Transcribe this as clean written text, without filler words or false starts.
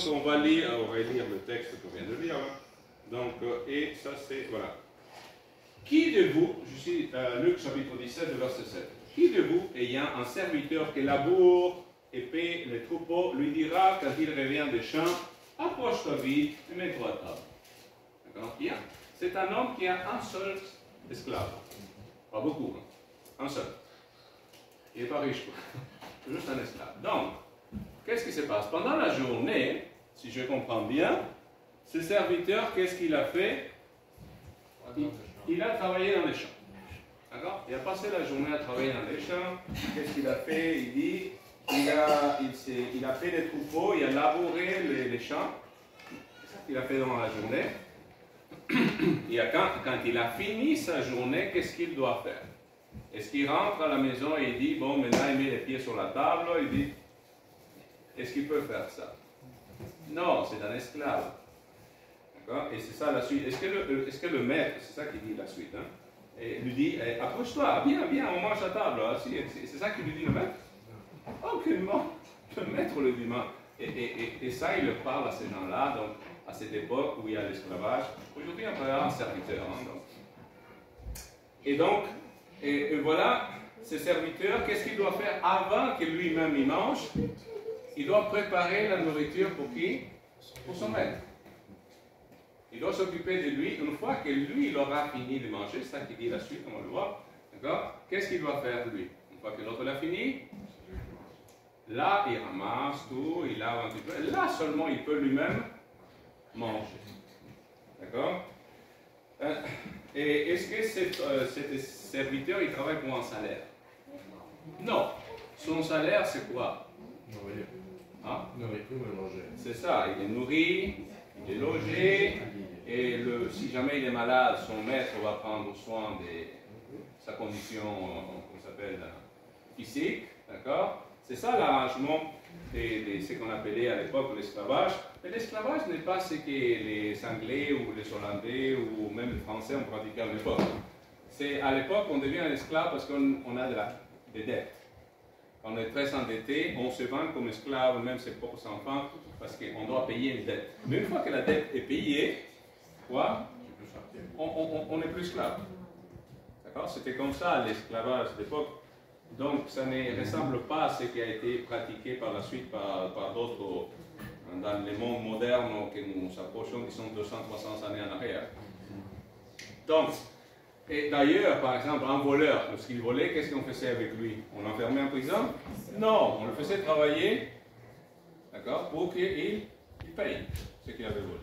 on va lire le texte qu'on vient de lire. Hein. Donc, et ça c'est, voilà. Qui de vous, je suis Luc chapitre 17, verset 7, qui de vous, ayant un serviteur qui laboure et paie les troupeaux, lui dira quand il revient des champs, approche ta vie et mets-toi à table. D'accord? C'est un homme qui a un seul esclave. Pas beaucoup, hein? Un seul. Il n'est pas riche, quoi. Juste un esclave. Donc, qu'est-ce qui se passe? Pendant la journée, si je comprends bien, ce serviteur, qu'est-ce qu'il a fait? Il a travaillé dans les champs. D'accord? Il a passé la journée à travailler dans les champs. Qu'est-ce qu'il a fait? Il dit, il a fait les troupeaux, il a labouré les champs. C'est ça qu'il a fait dans la journée. Et quand il a fini sa journée, qu'est-ce qu'il doit faire? Est-ce qu'il rentre à la maison et il dit, bon, maintenant il met les pieds sur la table, il dit, est-ce qu'il peut faire ça? Non, c'est un esclave. D'accord? Et c'est ça la suite. Est-ce que le maître, c'est ça qu'il dit la suite, hein? Et lui dit, approche-toi, viens, on mange à table. Hein? C'est ça qu'il lui dit le maître? Aucunement. Le maître le dit, et ça, il le parle à ces gens-là, donc à cette époque où il y a l'esclavage. Aujourd'hui, on parle un serviteur. Hein, donc. Et donc, et voilà, ce serviteur, qu'est-ce qu'il doit faire avant que lui-même il mange? Il doit préparer la nourriture pour qui? Pour son maître. Il doit s'occuper de lui. Une fois que lui, il aura fini de manger, c'est ça qu'il dit la suite, on va le voir. D'accord? Qu'est-ce qu'il doit faire lui? Une fois que l'autre l'a fini, là, il ramasse tout, il lave un petit peu. Là seulement, il peut lui-même manger. D'accord? Et est-ce que cet serviteur, il travaille pour un salaire? Non. Son salaire, c'est quoi? Nourrir. Hein? Nourriture et manger. C'est ça, il est nourri, il est logé, et si jamais il est malade, son maître va prendre soin de sa condition, qu'on s'appelle, physique, d'accord? C'est ça l'arrangement de ce qu'on appelait à l'époque l'esclavage. Mais l'esclavage n'est pas ce que les Anglais ou les Hollandais ou même les Français ont pratiqué à l'époque. C'est à l'époque on devient un esclave parce qu'on a des dettes. Quand on est très endetté, on se vend comme esclave, même ses propres enfants, parce qu'on doit payer une dette. Mais une fois que la dette est payée, quoi, on n'est plus esclave. D'accord? C'était comme ça l'esclavage d'époque. Donc ça ne ressemble pas à ce qui a été pratiqué par la suite par d'autres dans les mondes modernes que nous approchons, qui sont 200-300 années en arrière. Donc, et d'ailleurs, par exemple, un voleur, lorsqu'il volait, qu'est-ce qu'on faisait avec lui? On l'enfermait en prison? Non, on le faisait travailler, d'accord, pour qu'il paye ce qu'il avait volé.